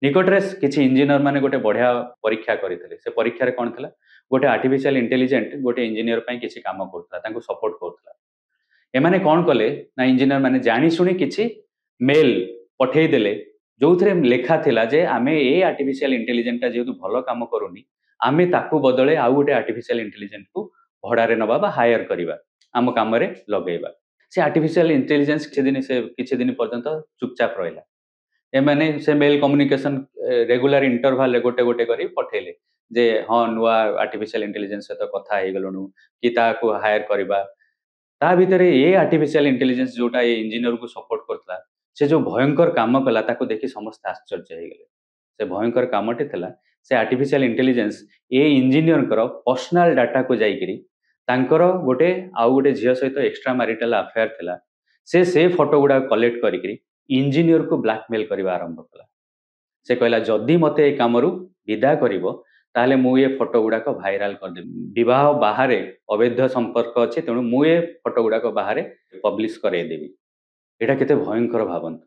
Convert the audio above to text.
निकटरे किसी इंजीनियर माने गोटे बढ़िया परीक्षा करते से परीक्षा कौन था गोटे आर्टिफिशियल इंटेलिजेंट गोटे इंजीनियर किसी काम करुला सपोर्ट करुला एमाने कौन कले ना इंजीनियर माने जानी शुणी किसी मेल पठेदेले जो थे लेखा थिला जे आमे ए आर्टिफिशियल इंटेलिजेंट जेहेतु भल काम करूनी आमे ताकू बदले आउ गोटे आर्टिफिशियल इंटेलिजेंट को भड़ारे नवा बा हायर करवा आम काम लगेगा से आर्टिफिशियल इंटेलिजेंस किछि दिन पर्यंत चुपचाप रहा एमाने से मेल कम्युनिकेशन रेगुलर इंटरवल गोटे गोटे करी पठेले जे हाँ नुआ आर्टिफिशियल इंटेलिजेंस सहित कथा हो गलुनु कि ताको हायर करवा ता भितर ये आर्टिफिशियल इंटेलिजेंस जोटा ये इंजीनियर को सपोर्ट करता से जो भयंकर काम कला ताको देखि समस्त आश्चर्य हो गले से भयंकर कामटे थिला से आर्टिफिशियल इंटेलिजेंस ये इंजीनियर पर्सनल डाटा को जाइकरी तांकर गोटे आउ गोटे झील सहित एक्सट्रा मैरिटल अफेयर थिला से फोटो गुडा कलेक्ट करी इंजीनियर को ब्लैकमेल करने आरंभ कला से कहला जदि मते ए कामरू विदा करिवो ताहले मु ये फोटो गुडाक भाइराल करदेवी विवाह बाहर अवैध संपर्क अच्छे तेणु मु ये फोटो गुडाक बाहर पब्लिश करदेवी एटा केते भयंकर भावंतु।